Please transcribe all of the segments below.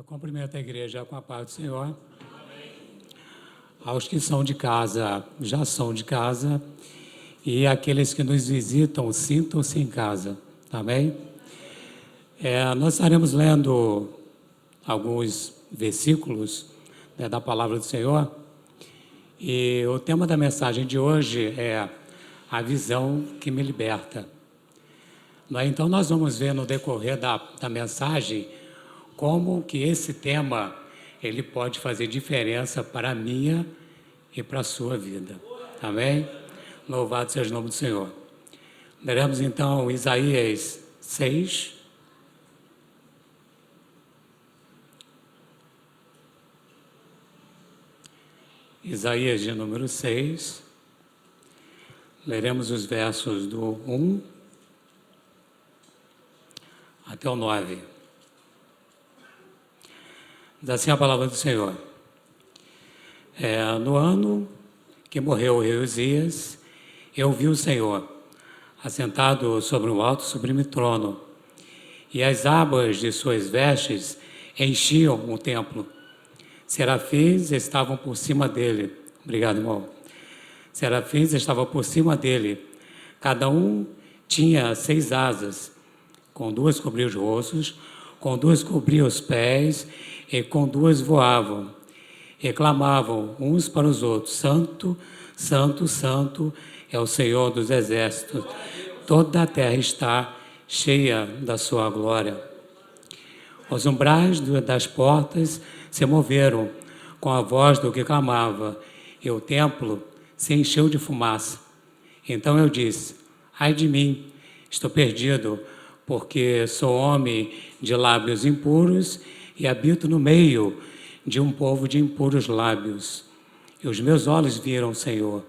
Cumprimento a igreja com a paz do Senhor. Amém. Aos que são de casa, já são de casa, e aqueles que nos visitam, sintam-se em casa. Amém? Nós estaremos lendo alguns versículos da palavra do Senhor, e o tema da mensagem de hoje é a visão que me liberta. Então, nós vamos ver no decorrer da mensagem como que esse tema ele pode fazer diferença para a minha e para a sua vida. Amém? Louvado seja o nome do Senhor. Leremos então Isaías 6. Isaías de número 6. Leremos os versos do 1 até o 9. Diz assim a palavra do Senhor. No ano que morreu o rei Uzias, eu vi o Senhor assentado sobre um alto sublime trono, e as abas de suas vestes enchiam o templo. Serafins estavam por cima dele. Obrigado, irmão. Serafins estavam por cima dele. Cada um tinha 6 asas. Com 2 cobria os rostos, com 2 cobria os pés, e com 2 voavam. E clamavam uns para os outros: Santo, Santo, Santo é o Senhor dos exércitos. Toda a terra está cheia da sua glória. Os umbrais das portas se moveram com a voz do que clamava, e o templo se encheu de fumaça. Então eu disse: ai de mim, estou perdido, porque sou homem de lábios impuros e habito no meio de um povo de impuros lábios. E os meus olhos viram o Senhor.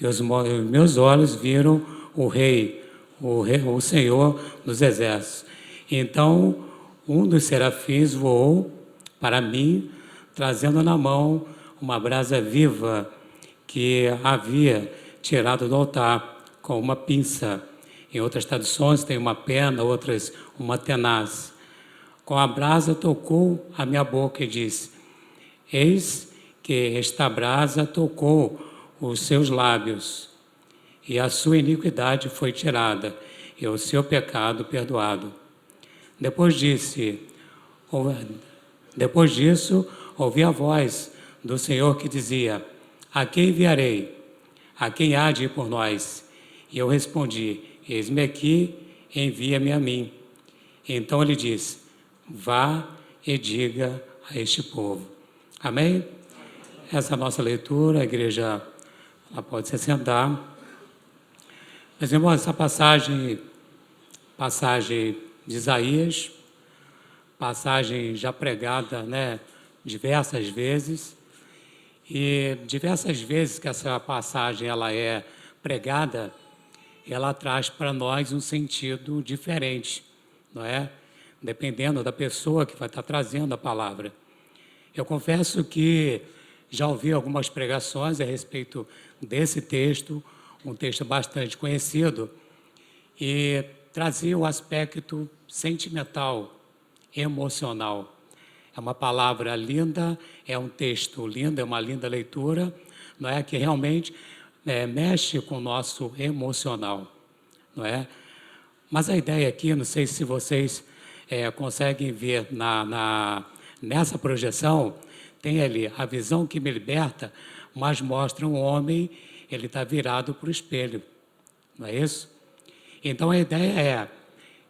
Os meus olhos viram o Rei, o Senhor dos exércitos. Então um dos serafins voou para mim, trazendo na mão uma brasa viva que havia tirado do altar com uma pinça. Em outras traduções tem uma pena, outras uma tenaz. Com a brasa tocou a minha boca e disse: eis que esta brasa tocou os seus lábios, e a sua iniquidade foi tirada, e o seu pecado perdoado. Depois disso, ouvi a voz do Senhor que dizia: a quem enviarei? A quem há de ir por nós? E eu respondi: eis-me aqui, envia-me a mim. Então ele disse: vá e diga a este povo. Amém? Essa é a nossa leitura, a igreja ela pode se sentar. Meus irmãos, essa passagem de Isaías, passagem já pregada, diversas vezes, e diversas vezes que essa passagem ela é pregada, ela traz para nós um sentido diferente, não é? Dependendo da pessoa que vai estar trazendo a palavra. Eu confesso que já ouvi algumas pregações a respeito desse texto, um texto bastante conhecido, e trazia o aspecto sentimental, emocional. É uma palavra linda, é um texto lindo, é uma linda leitura, não é? Que realmente mexe com o nosso emocional, não é? Mas a ideia aqui, não sei se vocês conseguem ver nessa projeção, tem ali a visão que me liberta, mas mostra um homem, ele está virado para o espelho, não é isso? Então a ideia é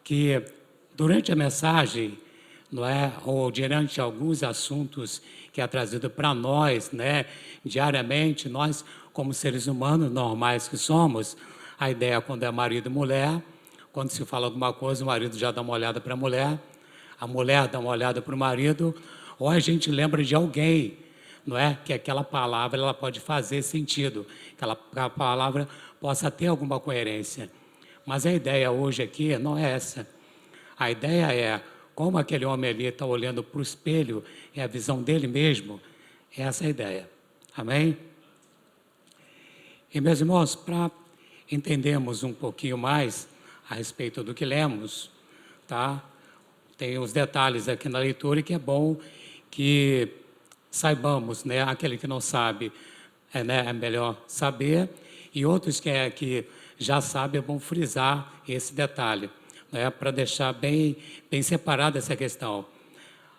que durante a mensagem, não é, ou diante alguns assuntos que é trazido para nós, diariamente, nós como seres humanos normais que somos, a ideia quando é marido e mulher, quando se fala alguma coisa, o marido já dá uma olhada para a mulher dá uma olhada para o marido, ou a gente lembra de alguém, não é? Que aquela palavra ela pode fazer sentido, que a palavra possa ter alguma coerência. Mas a ideia hoje aqui não é essa. A ideia é como aquele homem ali está olhando para o espelho, é a visão dele mesmo, essa é a ideia. Amém? E, meus irmãos, para entendermos um pouquinho mais a respeito do que lemos, tá? tem os detalhes aqui na leitura que é bom que saibamos, né? Aquele que não sabe, é melhor saber, e outros que já sabem, é bom frisar esse detalhe, né? Para deixar bem separada essa questão.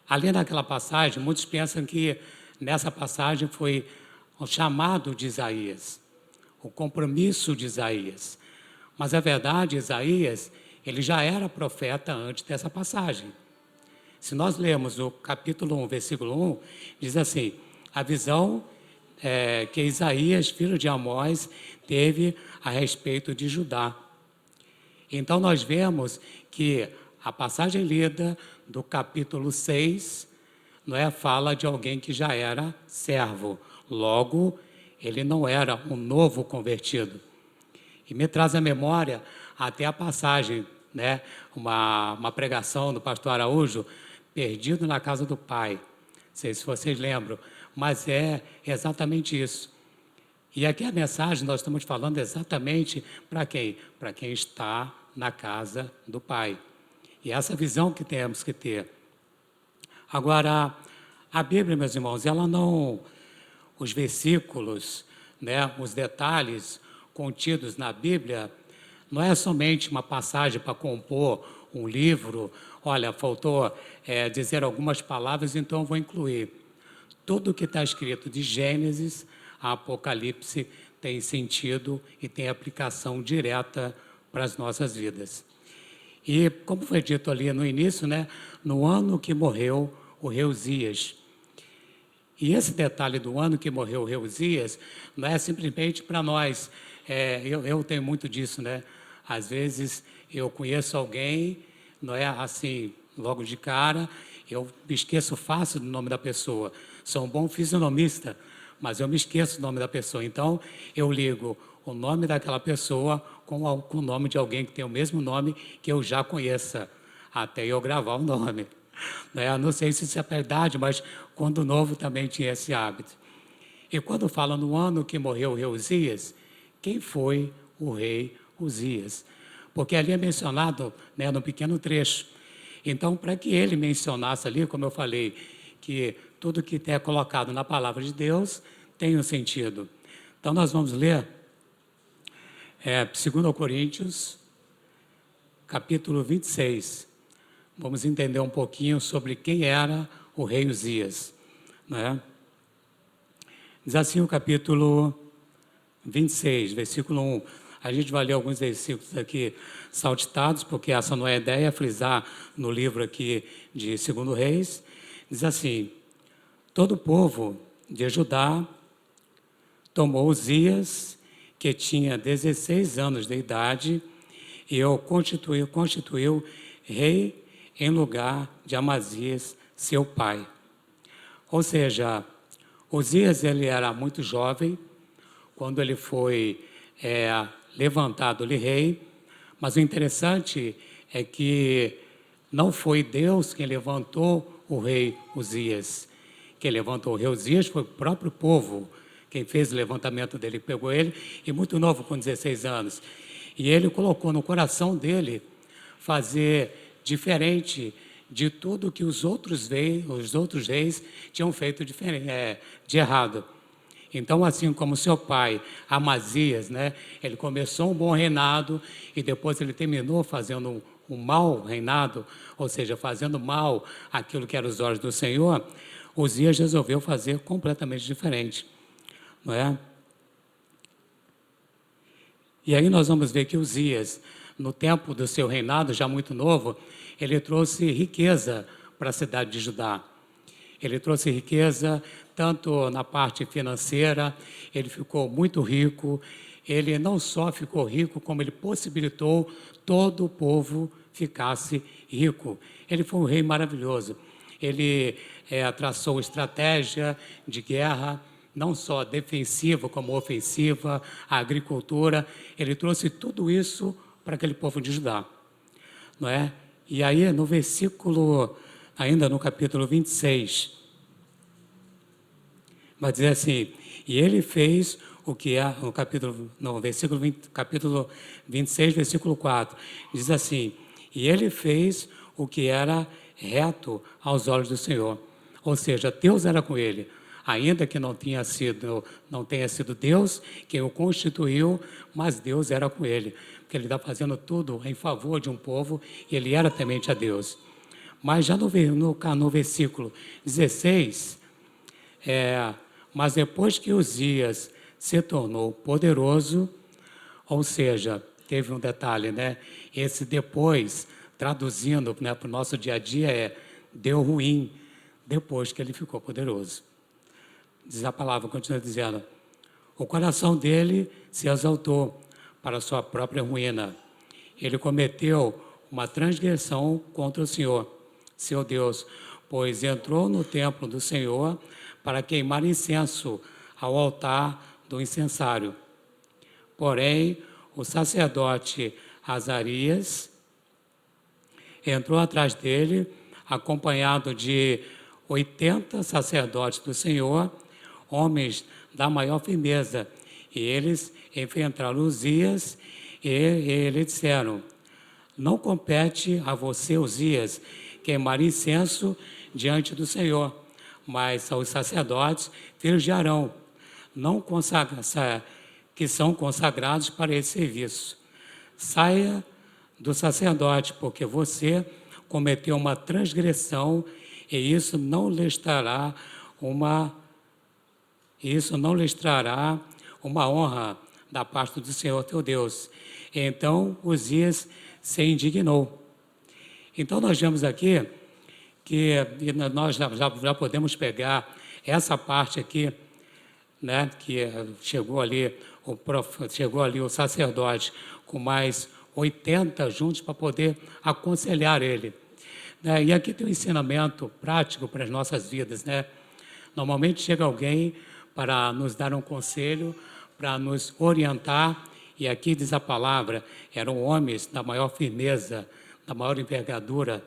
Ali naquela passagem, muitos pensam que nessa passagem foi o chamado de Isaías, o compromisso de Isaías. Mas, a verdade, Isaías, ele já era profeta antes dessa passagem. Se nós lermos o capítulo 1, versículo 1, diz assim: a visão que Isaías, filho de Amós, teve a respeito de Judá. Então, nós vemos que a passagem lida do capítulo 6, fala de alguém que já era servo. Logo, ele não era um novo convertido. E me traz à memória até a passagem, uma pregação do pastor Araújo, perdido na casa do Pai. Não sei se vocês lembram, mas é exatamente isso. E aqui a mensagem nós estamos falando exatamente para quem? Para quem está na casa do Pai. E essa visão que temos que ter. Agora, a Bíblia, meus irmãos, ela não... Os versículos, os detalhes contidos na Bíblia, não é somente uma passagem para compor um livro. Olha, faltou dizer algumas palavras, então eu vou incluir. Tudo que está escrito de Gênesis a Apocalipse tem sentido e tem aplicação direta para as nossas vidas. E, como foi dito ali no início, no ano que morreu o rei Uzias. E esse detalhe do ano que morreu o rei Uzias não é simplesmente para nós. Eu tenho muito disso, Às vezes eu conheço alguém, não é assim, logo de cara, eu me esqueço fácil do nome da pessoa. Sou um bom fisionomista, mas eu me esqueço do nome da pessoa. Então, eu ligo o nome daquela pessoa com o nome de alguém que tem o mesmo nome que eu já conheça, até eu gravar o nome. Não sei se isso é verdade, mas quando novo também tinha esse hábito. E quando fala no ano que morreu o rei Uzias, quem foi o rei Uzias? Porque ali é mencionado num pequeno trecho. Então, para que ele mencionasse ali, como eu falei, que tudo que é colocado na palavra de Deus tem um sentido. Então, nós vamos ler 2 Coríntios, capítulo 26. Vamos entender um pouquinho sobre quem era o rei Uzias. Diz assim o capítulo 26, versículo 1. A gente vai ler alguns versículos aqui saltitados, porque essa não é a ideia, frisar no livro aqui de 2 Reis. Diz assim: todo o povo de Judá tomou Uzias, que tinha 16 anos de idade, e o constituiu rei em lugar de Amazias, seu pai. Ou seja, Uzias ele era muito jovem quando ele foi levantado rei, mas o interessante é que não foi Deus quem levantou o rei Uzias. Quem levantou o rei Uzias foi o próprio povo. Quem fez o levantamento dele, pegou ele, e muito novo, com 16 anos. E ele colocou no coração dele fazer diferente de tudo que os outros reis tinham feito de errado. Então, assim como seu pai, Amazias, ele começou um bom reinado e depois ele terminou fazendo um mau reinado, ou seja, fazendo mal aquilo que era os olhos do Senhor. Uzias resolveu fazer completamente diferente, não é? E aí nós vamos ver que Uzias, no tempo do seu reinado, já muito novo, ele trouxe riqueza para a cidade de Judá. Ele trouxe riqueza tanto na parte financeira, ele ficou muito rico. Ele não só ficou rico, como ele possibilitou todo o povo ficasse rico. Ele foi um rei maravilhoso. Ele traçou estratégia de guerra, não só defensiva como ofensiva, a agricultura. Ele trouxe tudo isso para aquele povo de Judá, não é? E aí, no versículo, ainda no capítulo 26, vai dizer assim: e ele fez o que é, capítulo 26, versículo 4, diz assim: e ele fez o que era reto aos olhos do Senhor. Ou seja, Deus era com ele, ainda que não tenha sido Deus quem o constituiu, mas Deus era com ele, porque ele está fazendo tudo em favor de um povo e ele era temente a Deus. Mas já no versículo 16, mas depois que Uzias se tornou poderoso, ou seja, teve um detalhe, né? Esse depois, traduzindo, né, para o nosso dia a dia, deu ruim depois que ele ficou poderoso. Diz a palavra, continua dizendo, o coração dele se exaltou para a sua própria ruína. Ele cometeu uma transgressão contra o Senhor, seu Deus, pois entrou no templo do Senhor para queimar incenso ao altar do incensário. Porém, o sacerdote Azarias entrou atrás dele, acompanhado de 80 sacerdotes do Senhor, homens da maior firmeza, e eles enfrentaram Uzias e eles disseram, não compete a você, Uzias, queimar incenso diante do Senhor, mas aos sacerdotes, filhos de Arão, que são consagrados para esse serviço. Saia do sacerdote, porque você cometeu uma transgressão e isso não lhe trará uma honra da parte do Senhor teu Deus. Então, Uzias se indignou. Então, nós vemos aqui que nós já podemos pegar essa parte aqui, né, que chegou ali o sacerdote com mais 80 juntos para poder aconselhar ele. E aqui tem um ensinamento prático para as nossas vidas, né? Normalmente chega alguém para nos dar um conselho, para nos orientar, e aqui diz a palavra, eram homens da maior firmeza, da maior envergadura,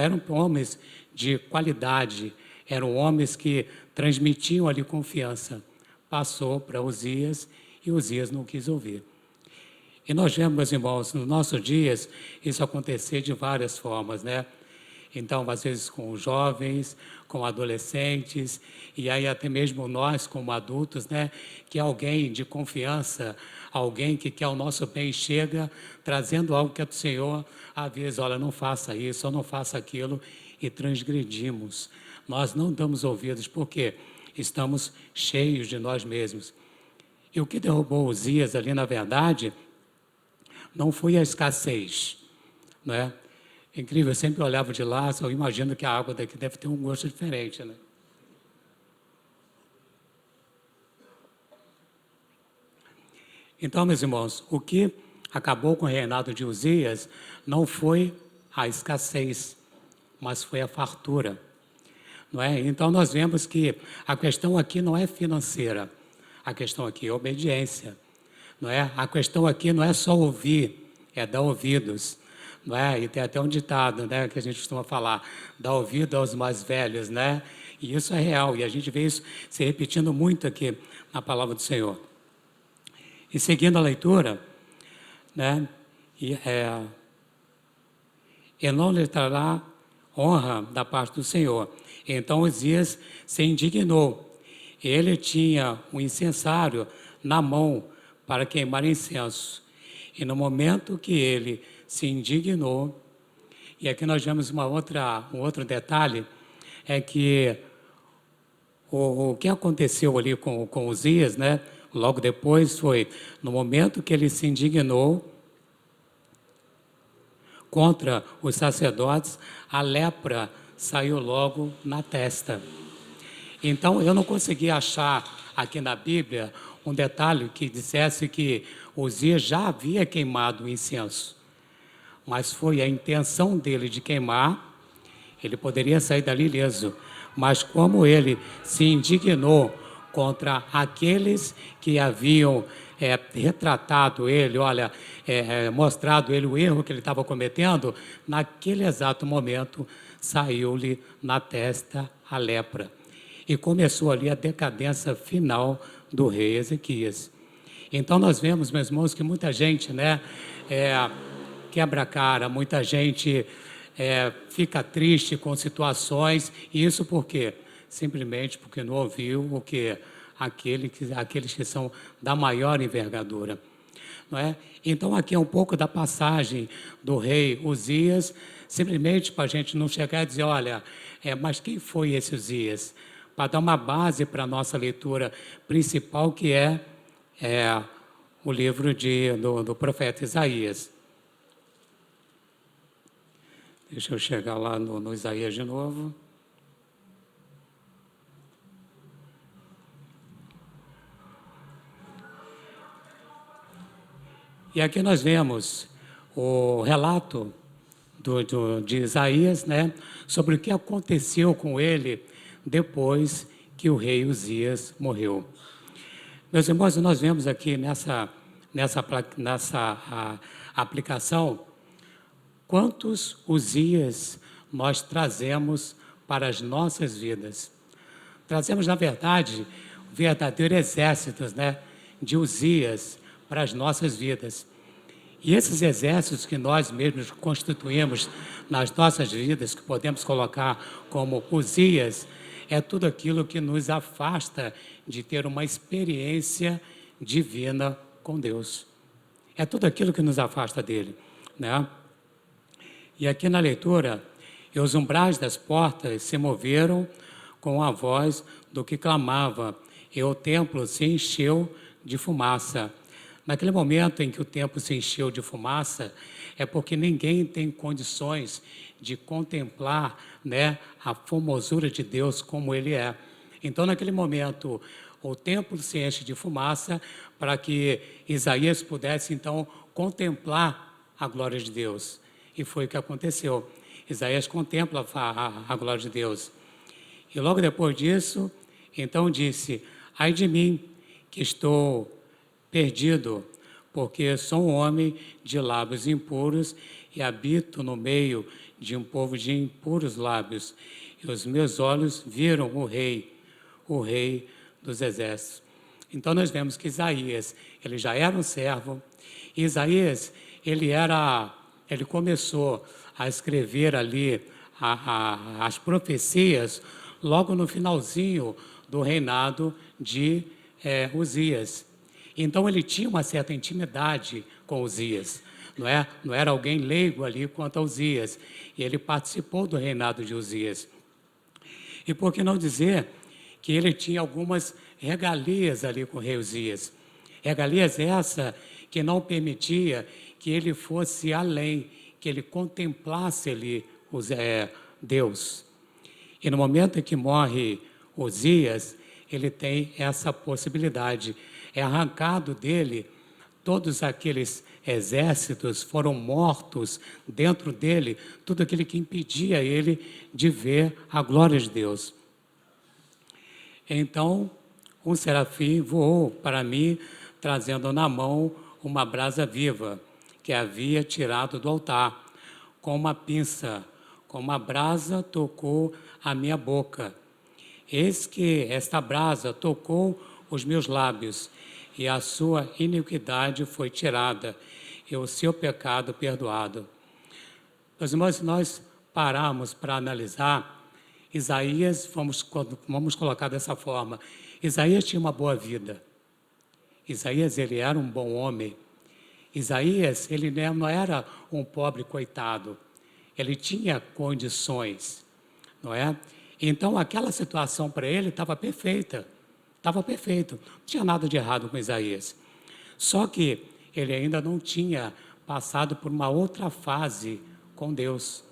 eram homens de qualidade, eram homens que transmitiam ali confiança. Passou para Uzias e Uzias não quis ouvir. E nós vemos, meus irmãos, nos nossos dias, isso acontecer de várias formas, né? Então, às vezes com jovens, com adolescentes, e aí até mesmo nós como adultos, né? Que alguém de confiança, alguém que quer o nosso bem, chega trazendo algo que é do Senhor, às vezes, olha, não faça isso, ou não faça aquilo, e transgredimos. Nós não damos ouvidos, porque estamos cheios de nós mesmos. E o que derrubou Uzias ali, na verdade, não foi a escassez, não é? Incrível, eu sempre olhava de lá, eu imagino que a água daqui deve ter um gosto diferente, né? Então, meus irmãos, o que acabou com o reinado de Uzias não foi a escassez, mas foi a fartura, não é? Então, nós vemos que a questão aqui não é financeira, a questão aqui é obediência, não é? A questão aqui não é só ouvir, é dar ouvidos. Não é? E tem até um ditado, né, que a gente costuma falar, dá ouvido aos mais velhos, né? E isso é real, e a gente vê isso se repetindo muito aqui na palavra do Senhor. E seguindo a leitura, né, e não lhe trará honra da parte do Senhor. Então Uzias se indignou. Ele tinha um incensário na mão para queimar incenso. E no momento que ele se indignou, e aqui nós vemos um outro detalhe, é que o que aconteceu ali com Uzias, né, logo depois foi, no momento que ele se indignou contra os sacerdotes, a lepra saiu logo na testa. Então, eu não consegui achar aqui na Bíblia um detalhe que dissesse que Uzias já havia queimado o incenso. Mas foi a intenção dele de queimar, ele poderia sair dali ileso. Mas como ele se indignou contra aqueles que haviam retratado ele, mostrado ele o erro que ele estava cometendo, naquele exato momento saiu-lhe na testa a lepra. E começou ali a decadência final do rei Ezequias. Então nós vemos, meus irmãos, que muita gente, né, quebra a cara, muita gente fica triste com situações, e isso por quê? Simplesmente porque não ouviu o que aqueles que são da maior envergadura. Não é? Então, aqui é um pouco da passagem do rei Uzias, simplesmente para a gente não chegar e dizer, olha, mas quem foi esse Uzias? Para dar uma base para a nossa leitura principal, que é o livro do profeta Isaías. Deixa eu chegar lá no Isaías de novo. E aqui nós vemos o relato de Isaías, né, sobre o que aconteceu com ele depois que o rei Uzias morreu. Meus irmãos, nós vemos aqui nessa aplicação quantos Uzias nós trazemos para as nossas vidas. Trazemos, na verdade, o verdadeiro exército, né, de Uzias para as nossas vidas. E esses exércitos que nós mesmos constituímos nas nossas vidas, que podemos colocar como Uzias, é tudo aquilo que nos afasta de ter uma experiência divina com Deus. É tudo aquilo que nos afasta dele, né? E aqui na leitura, e os umbrais das portas se moveram com a voz do que clamava, e o templo se encheu de fumaça. Naquele momento em que o templo se encheu de fumaça, é porque ninguém tem condições de contemplar, né, a formosura de Deus como Ele é. Então, naquele momento, o templo se enche de fumaça para que Isaías pudesse, então, contemplar a glória de Deus. E foi o que aconteceu. Isaías contempla a glória de Deus. E logo depois disso, então disse, ai de mim, que estou perdido, porque sou um homem de lábios impuros e habito no meio de um povo de impuros lábios. E os meus olhos viram o rei dos exércitos. Então nós vemos que Isaías, ele já era um servo. E Isaías, ele começou a escrever ali as profecias logo no finalzinho do reinado de Uzias. Então ele tinha uma certa intimidade com Uzias, não é? Não era alguém leigo ali quanto a Uzias. E ele participou do reinado de Uzias. E por que não dizer que ele tinha algumas regalias ali com o rei Uzias? Regalias essa que não permitia que ele fosse além, que ele contemplasse ali Deus. E no momento em que morre Uzias, ele tem essa possibilidade. É arrancado dele, todos aqueles exércitos foram mortos dentro dele, tudo aquilo que impedia ele de ver a glória de Deus. Então, um serafim voou para mim, trazendo na mão uma brasa viva, que havia tirado do altar, com uma pinça, com uma brasa tocou a minha boca. Eis que esta brasa tocou os meus lábios, e a sua iniquidade foi tirada, e o seu pecado perdoado. Meus irmãos, se nós pararmos para analisar, Isaías, vamos colocar dessa forma, Isaías tinha uma boa vida. Isaías, ele era um bom homem. Isaías, ele não era um pobre coitado. Ele tinha condições, não é? Então, aquela situação para ele estava perfeita. Estava perfeito, não tinha nada de errado com Isaías. Só que ele ainda não tinha passado por uma outra fase com Deus.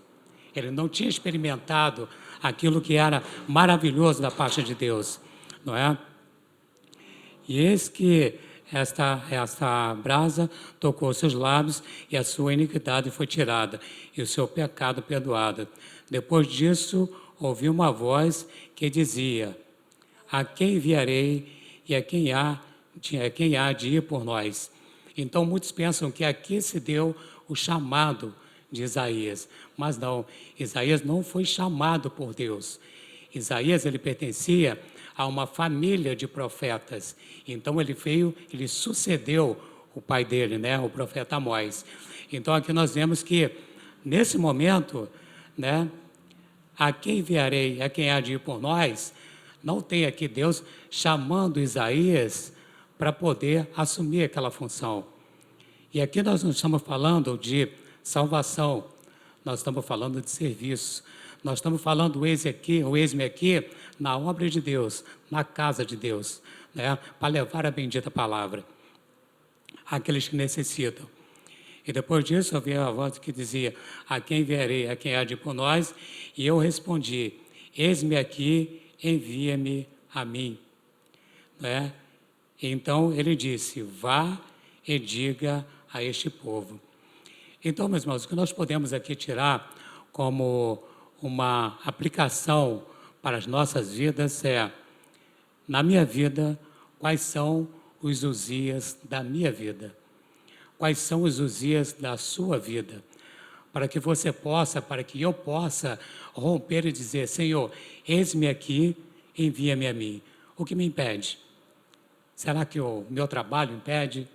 Ele não tinha experimentado aquilo que era maravilhoso da parte de Deus, não é? E eis que esta brasa tocou seus lábios e a sua iniquidade foi tirada e o seu pecado perdoado. Depois disso, ouvi uma voz que dizia, a quem enviarei e a quem há de ir por nós? Então, muitos pensam que aqui se deu o chamado de Isaías, mas não, Isaías não foi chamado por Deus. Isaías, ele pertencia a uma família de profetas, então ele sucedeu o pai dele, né, o profeta Amós. Então, aqui nós vemos que, nesse momento, né? A quem enviarei? A quem há de ir por nós? Não tem aqui Deus chamando Isaías para poder assumir aquela função. E aqui nós não estamos falando de salvação, nós estamos falando de serviço. Nós estamos falando o eis-me aqui, na obra de Deus, na casa de Deus, né? Para levar a bendita palavra àqueles que necessitam. E depois disso, eu vi a voz que dizia, a quem enviarei, a quem há de ir por nós? E eu respondi, eis-me aqui, envia-me a mim. Né? Então, ele disse, vá e diga a este povo. Então, meus irmãos, o que nós podemos aqui tirar como uma aplicação para as nossas vidas é, na minha vida, quais são os Uzias da minha vida? Quais são os Uzias da sua vida? Para que você possa, para que eu possa romper e dizer, Senhor, eis-me aqui, envia-me a mim. O que me impede? Será que o meu trabalho impede?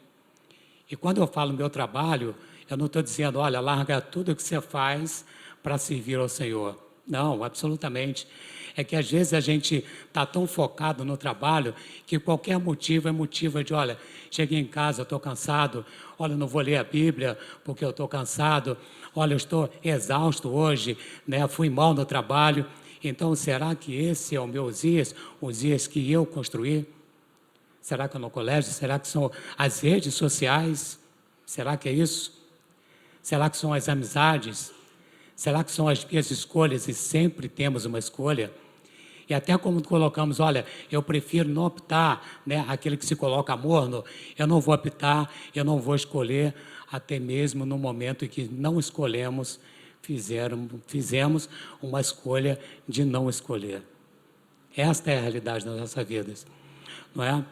E quando eu falo meu trabalho, eu não estou dizendo, olha, larga tudo o que você faz para servir ao Senhor. Não, absolutamente. É que às vezes a gente está tão focado no trabalho que qualquer motivo é motivo de, olha, cheguei em casa, eu estou cansado, olha, eu não vou ler a Bíblia porque eu estou cansado, olha, eu estou exausto hoje, né? Fui mal no trabalho. Então, será que esse é o meu Uzias, os dias que eu construí? Será que é no colégio? Será que são as redes sociais? Será que é isso? Será que são as amizades? Será que são as minhas escolhas? E sempre temos uma escolha. E até como colocamos, olha, eu prefiro não optar, né? Aquele que se coloca morno, eu não vou optar, eu não vou escolher, até mesmo no momento em que não escolhemos, fizemos uma escolha de não escolher. Esta é a realidade das nossas vidas, não é?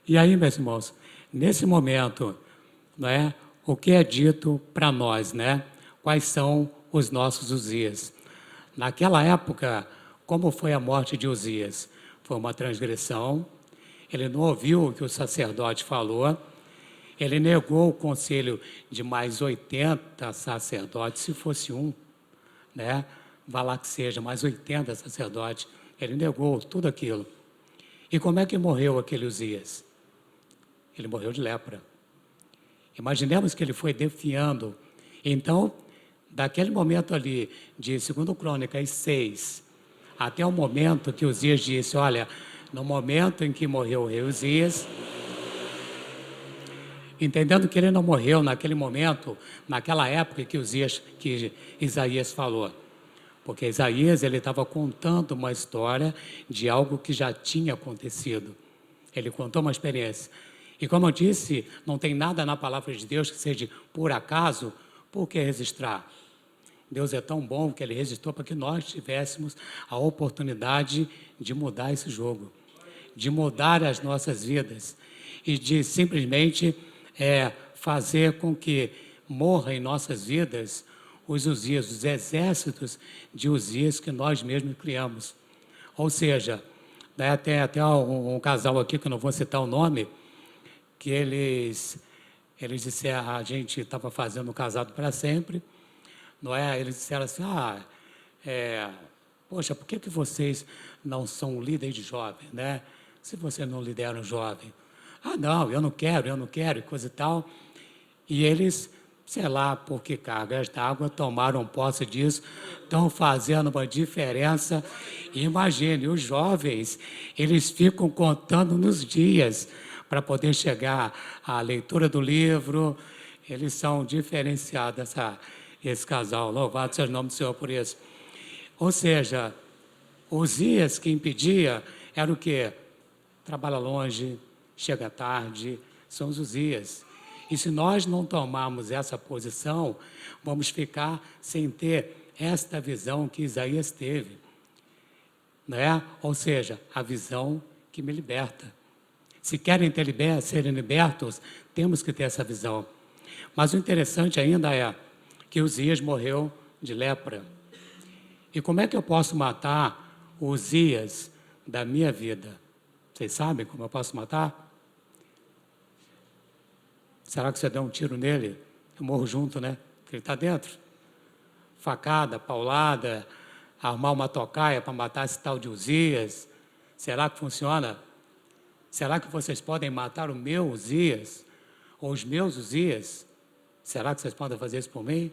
E aí, meus irmãos, nesse momento, não é? O que é dito para nós, né? Quais são os nossos Uzias? Naquela época, como foi a morte de Uzias? Foi uma transgressão, ele não ouviu o que o sacerdote falou, ele negou o conselho de mais 80 sacerdotes, se fosse um, né? Vá lá que seja, mais 80 sacerdotes, ele negou tudo aquilo. E como é que morreu aquele Uzias? Ele morreu de lepra. Imaginemos que ele foi defiando. Então, daquele momento ali, de 2 Crônicas 6, até o momento que Uzias disse, olha, no momento em que morreu o rei Uzias, entendendo que ele não morreu naquele momento, naquela época que Isaías falou. Porque Isaías ele estava contando uma história de algo que já tinha acontecido. Ele contou uma experiência. E como eu disse, não tem nada na palavra de Deus que seja por acaso, por que registrar? Deus é tão bom que Ele registrou para que nós tivéssemos a oportunidade de mudar esse jogo, de mudar as nossas vidas e de simplesmente fazer com que morra em nossas vidas os Uzias, os exércitos de Uzias que nós mesmos criamos. Ou seja, né, tem até um casal aqui, que eu não vou citar o nome, que eles disseram, a gente estava fazendo um casado para sempre, não é? Eles disseram assim, poxa, por que vocês não são líderes de jovem, né? Se vocês não lideram jovem. Ah, não, eu não quero, e coisa e tal. E eles, sei lá por que cargas d'água, tomaram posse disso, estão fazendo uma diferença. E imagine, os jovens, eles ficam contando nos dias para poder chegar à leitura do livro. Eles são diferenciados, esse casal. Louvado seja o nome do Senhor por isso. Ou seja, Uzias que impedia era o quê? Trabalha longe, chega tarde, são os Uzias. E se nós não tomarmos essa posição, vamos ficar sem ter esta visão que Isaías teve, né? Ou seja, a visão que me liberta. Se querem serem libertos, temos que ter essa visão. Mas o interessante ainda é que Uzias morreu de lepra. E como é que eu posso matar o Uzias da minha vida? Vocês sabem como eu posso matar? Será que você der um tiro nele? Eu morro junto, né? Porque ele está dentro. facada, paulada, armar uma tocaia para matar esse tal de Uzias? Será que funciona? Será que vocês podem matar o meu Uzias? Ou os meus Uzias? Será que vocês podem fazer isso por mim?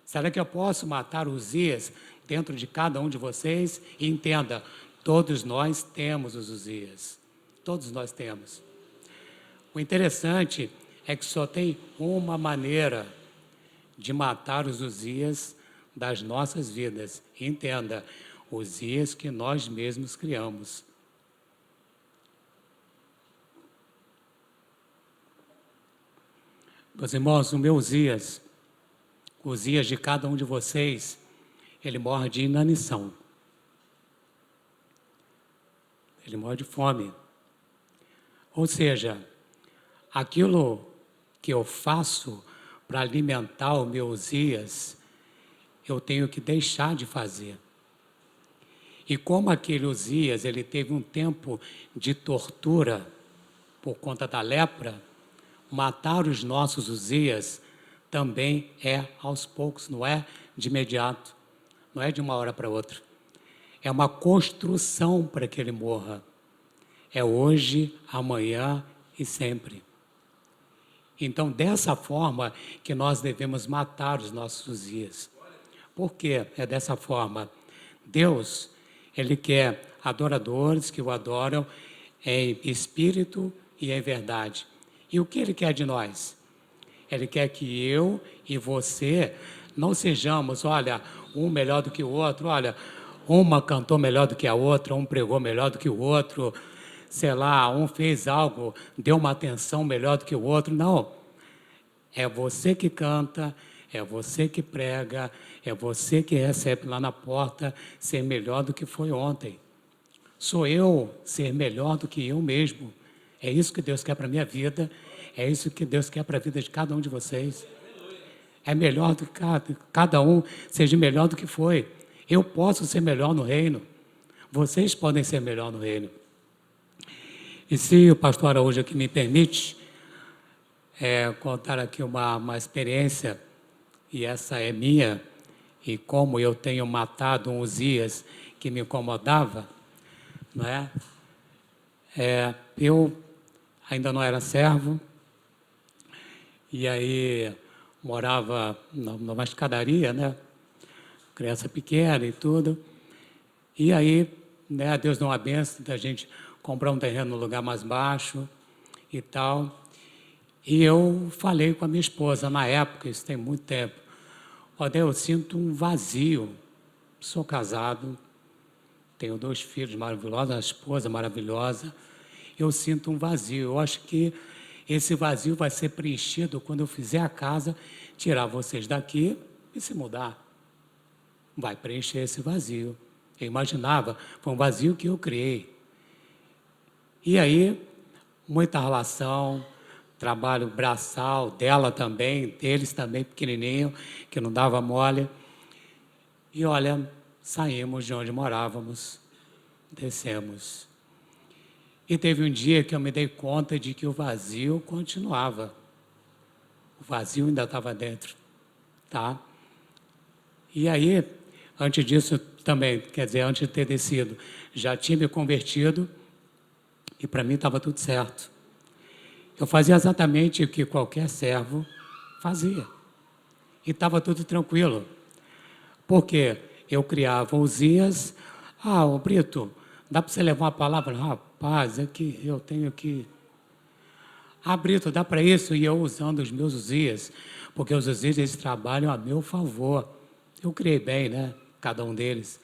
Será que eu posso matar Uzias dentro de cada um de vocês? E entenda, todos nós temos os Uzias. Todos nós temos. O interessante é que só tem uma maneira de matar os Uzias das nossas vidas. Entenda, Uzias que nós mesmos criamos. Meus irmãos, o meu Uzias de cada um de vocês, ele morre de inanição. Ele morre de fome. Ou seja, aquilo que eu faço para alimentar o meu Uzias, eu tenho que deixar de fazer. E como aquele Uzias, ele teve um tempo de tortura por conta da lepra, matar os nossos Uzias também é aos poucos, não é de imediato, não é de uma hora para outra. É uma construção para que ele morra. É hoje, amanhã e sempre. Então, dessa forma que nós devemos matar os nossos Uzias. Por quê? É dessa forma. Deus, Ele quer adoradores que o adoram em espírito e em verdade. E o que Ele quer de nós? Ele quer que eu e você não sejamos, olha, um melhor do que o outro, olha, uma cantou melhor do que a outra, um pregou melhor do que o outro, sei lá, um fez algo, deu uma atenção melhor do que o outro. Não. É você que canta, é você que prega, é você que recebe lá na porta ser melhor do que foi ontem. Sou eu ser melhor do que eu mesmo. É isso que Deus quer para a minha vida, é isso que Deus quer para a vida de cada um de vocês. É melhor do que cada um seja melhor do que foi. Eu posso ser melhor no reino, vocês podem ser melhor no reino. E se o pastor Araújo aqui me permite contar aqui uma experiência, e essa é minha, e como eu tenho matado um Uzias que me incomodava, não é? Eu ainda não era servo, e aí morava numa escadaria, né? Criança pequena e tudo. E aí, né, Deus deu uma benção da gente comprar um terreno no lugar mais baixo e tal. E eu falei com a minha esposa na época, isso tem muito tempo. Olha, eu sinto um vazio. Sou casado, tenho 2 filhos maravilhosos, uma esposa maravilhosa. Eu sinto um vazio. Eu acho que esse vazio vai ser preenchido quando eu fizer a casa, tirar vocês daqui e se mudar. Vai preencher esse vazio. Eu imaginava, foi um vazio que eu criei. E aí, muita relação, trabalho braçal dela também, deles também pequenininho, que não dava mole. E olha, saímos de onde morávamos, descemos. E teve um dia que eu me dei conta de que o vazio continuava. O vazio ainda estava dentro, tá? E aí, antes disso também, quer dizer, antes de ter descido, já tinha me convertido e para mim estava tudo certo. Eu fazia exatamente o que qualquer servo fazia. E estava tudo tranquilo. Porque eu criava Uzias. Ô Brito, dá para você levar uma palavra? Rapaz, é que eu tenho que... Brito, dá para isso? E eu usando os meus Uzias. Porque os Uzias, eles trabalham a meu favor. Eu criei bem, né? Cada um deles.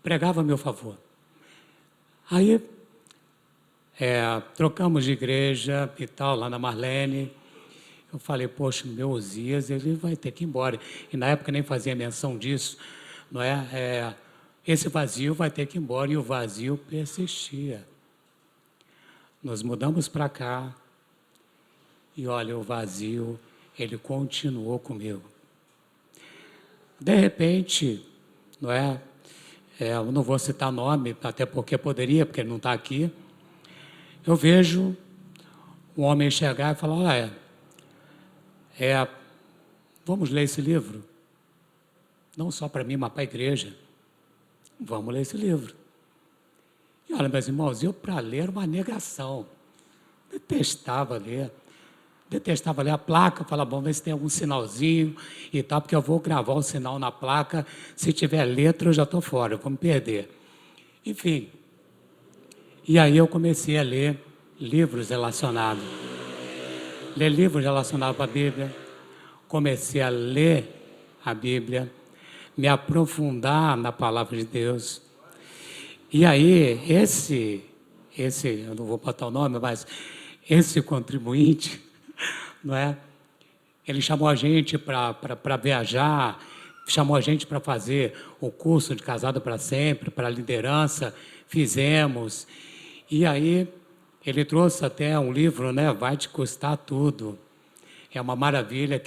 Pregava a meu favor. Aí... trocamos de igreja e tal, lá na Marlene. Eu falei, poxa, meu Uzias, ele vai ter que ir embora. E na época nem fazia menção disso, não é? Esse vazio vai ter que ir embora, e o vazio persistia. Nós mudamos para cá, e olha, o vazio, ele continuou comigo. De repente, não é? Eu não vou citar nome, até porque poderia, porque ele não está aqui. Eu vejo um homem chegar e falar, vamos ler esse livro? não só para mim, mas para a igreja. Vamos ler esse livro. E olha, meus irmãos, eu para ler era uma negação. Detestava ler. Detestava ler a placa, falava, bom, ver se tem algum sinalzinho e tal, porque eu vou gravar o sinal na placa, se tiver letra eu já estou fora, eu vou me perder. Enfim, e aí eu comecei a ler livros relacionados. Ler livros relacionados à Bíblia, comecei a ler a Bíblia, me aprofundar na palavra de Deus. E aí, eu não vou botar o nome, mas esse contribuinte, não é? Ele chamou a gente para viajar, chamou a gente para fazer o curso de Casado para Sempre, para liderança, fizemos. E aí, ele trouxe até um livro, né? Vai Te Custar Tudo. É uma maravilha,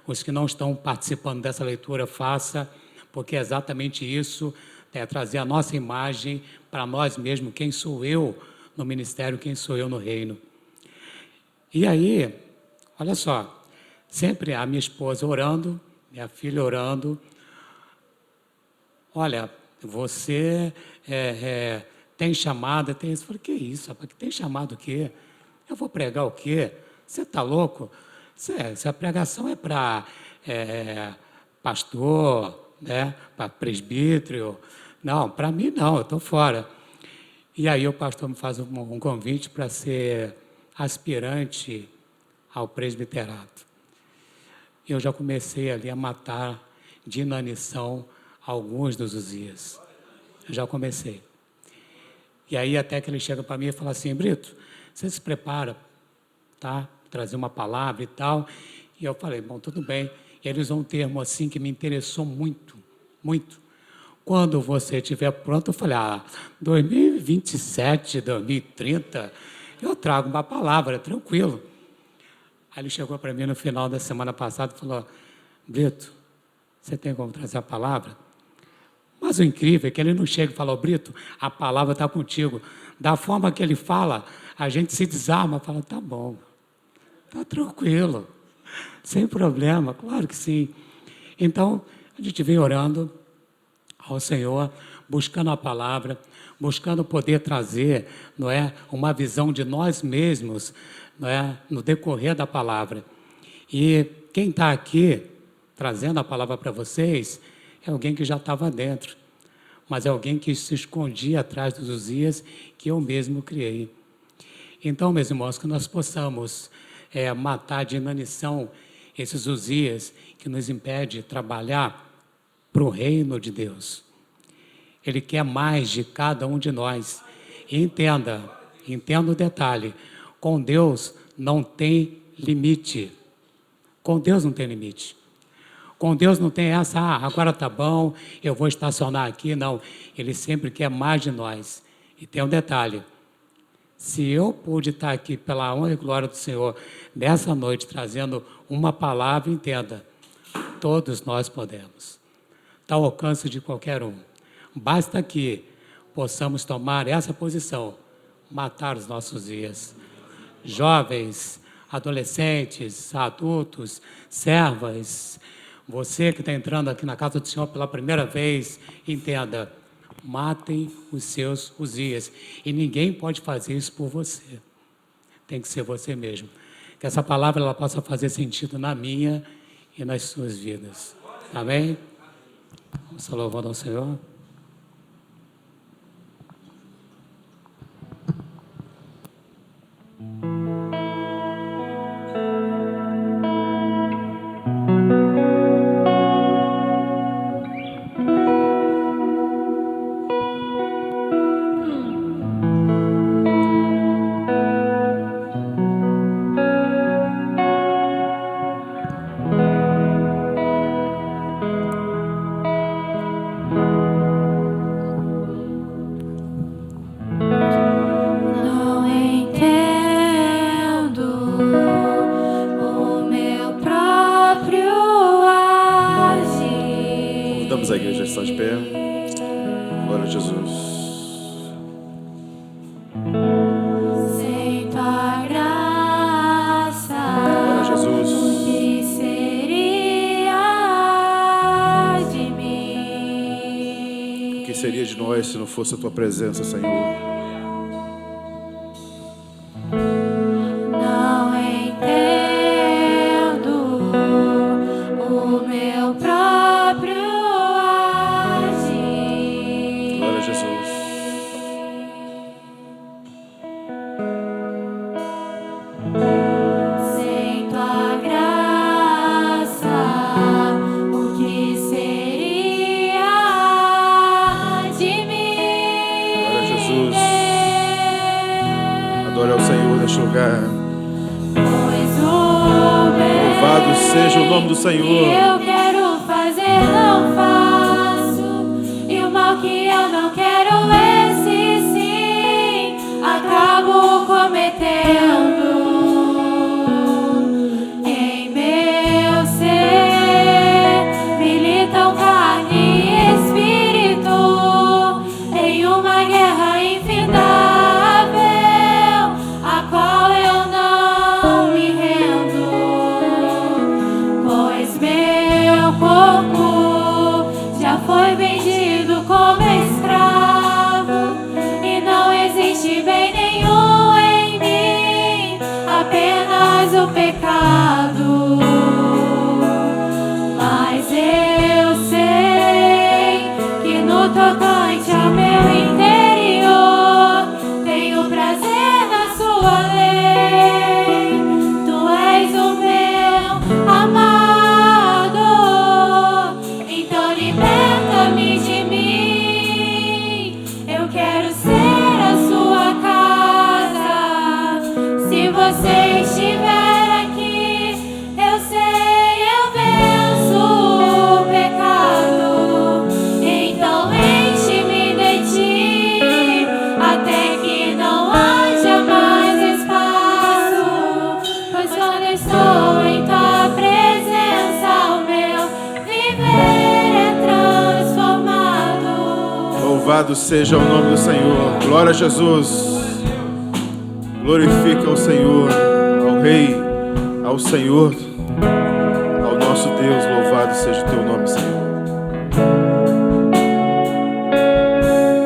os que não estão participando dessa leitura, faça, porque é exatamente isso, é trazer a nossa imagem para nós mesmos, quem sou eu no ministério, quem sou eu no reino. E aí, olha só, sempre a minha esposa orando, minha filha orando, olha, você tem chamada, tem isso. Eu falei, que isso, rapaz, que tem chamado o quê? Eu vou pregar o quê? Você está louco? Se a pregação é para pastor, né, para presbítero, não, para mim não, eu estou fora. E aí o pastor me faz um convite para ser aspirante ao presbiterato. Eu já comecei ali a matar de inanição alguns dos Uzias. Eu já comecei. E aí até que ele chega para mim e fala assim, Brito, você se prepara, tá? Trazer uma palavra e tal. E eu falei, bom, tudo bem. E ele usou um termo assim que me interessou muito, muito. Quando você estiver pronto, eu falei, 2027, 2030, eu trago uma palavra, tranquilo. Aí ele chegou para mim no final da semana passada e falou, Brito, você tem como trazer a palavra? Mas o incrível é que ele não chega e fala, Brito, a palavra está contigo. Da forma que ele fala, a gente se desarma, fala, tá bom, tá tranquilo, sem problema, claro que sim. Então, a gente vem orando ao Senhor, buscando a palavra, buscando poder trazer, não é, uma visão de nós mesmos, não é, no decorrer da palavra. E quem está aqui trazendo a palavra para vocês é alguém que já estava dentro, mas é alguém que se escondia atrás dos Uzias que eu mesmo criei. Então, meus irmãos, que nós possamos matar de inanição esses Uzias que nos impede de trabalhar para o reino de Deus. Ele quer mais de cada um de nós. E entenda o detalhe, com Deus não tem limite. Com Deus não tem limite. Com Deus não tem essa, agora tá bom, eu vou estacionar aqui, não. Ele sempre quer mais de nós. E tem um detalhe, se eu pude estar aqui pela honra e glória do Senhor, nessa noite, trazendo uma palavra, entenda, todos nós podemos. Está ao alcance de qualquer um. Basta que possamos tomar essa posição, matar os nossos dias. Jovens, adolescentes, adultos, servas, você que está entrando aqui na casa do Senhor pela primeira vez, entenda, matem os seus Uzias. E ninguém pode fazer isso por você. Tem que ser você mesmo. Que essa palavra ela possa fazer sentido na minha e nas suas vidas. Amém? Vamos louvando ao Senhor. A igreja está de pé. Glória a Jesus. Sem tua graça, glória a Jesus. o que seria de mim? nós se não fosse a tua presença, Senhor. Não entendo o meu próprio agir. Glória a Jesus. Sem tua graça, o que seria de mim? Glória a Jesus. Adore ao Senhor neste lugar. Pois o Louvado seja o nome do que Senhor. eu quero fazer não faço, e o mal que eu não quero, esse sim acabo cometendo. Em meu ser militam carne e espírito, em uma guerra infindável, a qual eu não me rendo. Pois meu corpo já foi vendido como escravo, e não existe bem nenhum em mim, apenas o pecado. Mas eu sei que no tocante ao meu interior tenho prazer na sua lei. Tu és o meu amado, então liberta-me de mim. Eu quero ser a sua casa. Se você estiver aqui, eu sei, eu venço o pecado. Então enche-me de ti, até que não haja mais espaço. Pois quando estou em tua presença, o meu viver é transformado. Louvado seja o nome do Senhor. Glória a Jesus. Glorifica ao Senhor, ao Rei, ao Senhor, ao nosso Deus. Louvado seja o teu nome, Senhor.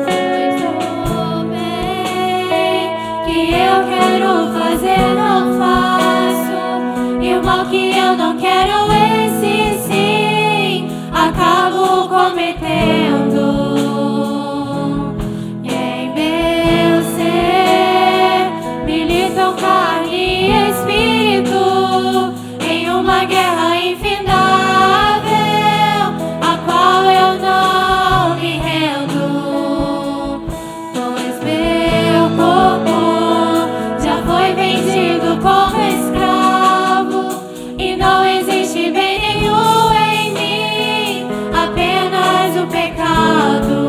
Pois o bem que eu quero fazer não faço, e o mal que eu não quero, esse sim acabo cometendo. Em meu ser militam carne e espírito, em uma guerra infindável, a qual eu não me rendo. Pois meu corpo já foi vendido como escravo, e não existe bem nenhum em mim, apenas o pecado.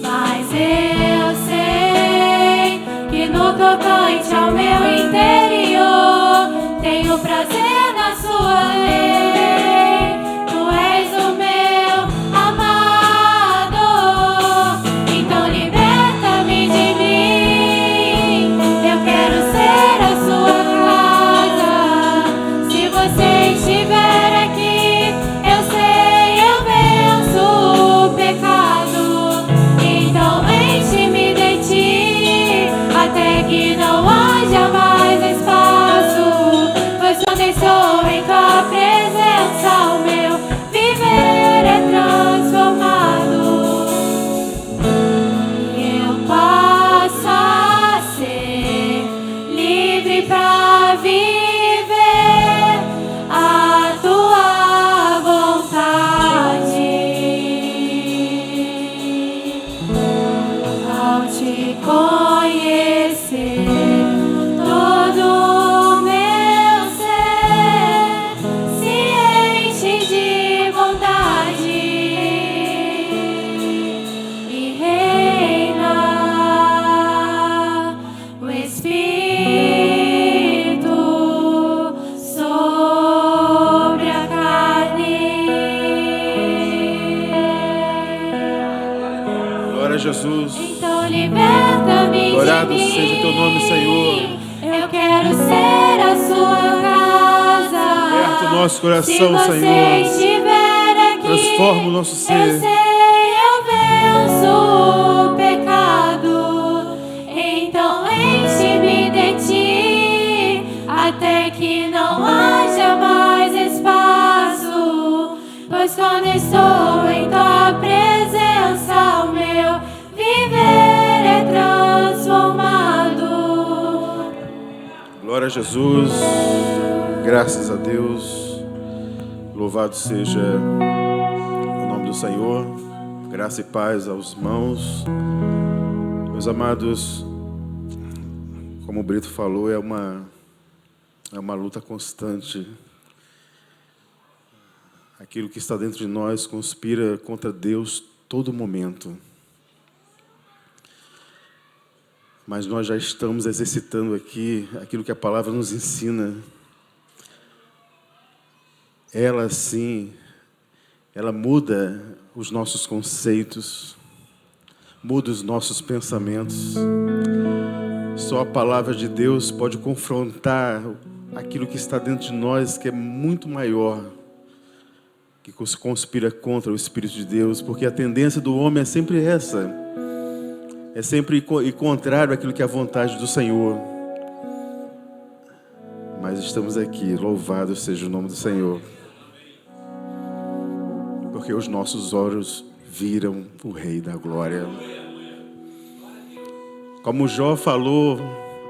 Mas eu sei que no tocante ao meu interior tenho prazer na sua lei. Tu és o meu amado, então liberta-me de mim. Eu quero ser a sua casa. Se você estiver aqui, eu sei, eu venço o pecado. Então enche-me de ti, até que não haja mais espaço. Pois quando estou em tua presença, o meu viver é transformado. Eu passo a ser livre para viver a tua vontade. Ao te conhecer, todo o meu ser se enche de bondade e reina o Espírito sobre a carne. Glória a Jesus. Então liberta-me de Gloriado mim. seja o teu nome, Senhor. Eu quero ser a sua casa. Aberta o nosso coração, Se você Senhor. estiver aqui, Transforma o nosso eu ser. sei, eu venço o pecado. Então enche-me de ti, até que não haja mais espaço. Pois quando estou em tua presença, o meu viver é transformado. Glória a Jesus, graças a Deus, louvado seja o nome do Senhor, graça e paz aos irmãos. Meus amados, como o Brito falou, é uma luta constante. Aquilo que está dentro de nós conspira contra Deus todo momento. Mas nós já estamos exercitando aqui aquilo que a palavra nos ensina. Ela, sim, ela muda os nossos conceitos, muda os nossos pensamentos. Só a palavra de Deus pode confrontar aquilo que está dentro de nós, que é muito maior, que conspira contra o Espírito de Deus, porque a tendência do homem é sempre essa. É sempre contrário àquilo que é a vontade do Senhor. Mas estamos aqui, louvado seja o nome do Senhor. Porque os nossos olhos viram o Rei da Glória. Como Jó falou,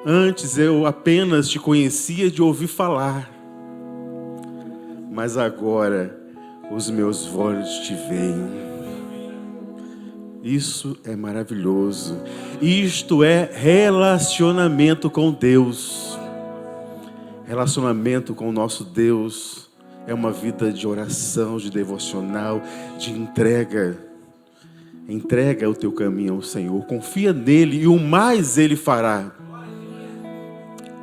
antes eu apenas te conhecia de ouvir falar. Mas agora os meus olhos te veem. Isso é maravilhoso. Isto é relacionamento com Deus. Relacionamento com o nosso Deus é uma vida de oração, de devocional, de entrega. Entrega o teu caminho ao Senhor. Confia nele e o mais Ele fará.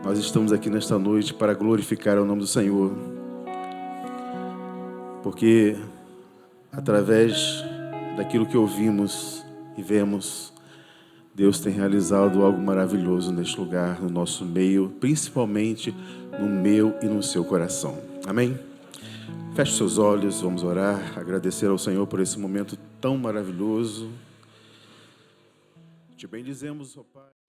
Nós estamos aqui nesta noite para glorificar o nome do Senhor. Porque através daquilo que ouvimos e vemos, Deus tem realizado algo maravilhoso neste lugar, no nosso meio, principalmente no meu e no seu coração. Amém? Feche seus olhos, vamos orar, agradecer ao Senhor por esse momento tão maravilhoso. Te bendizemos, ó Pai.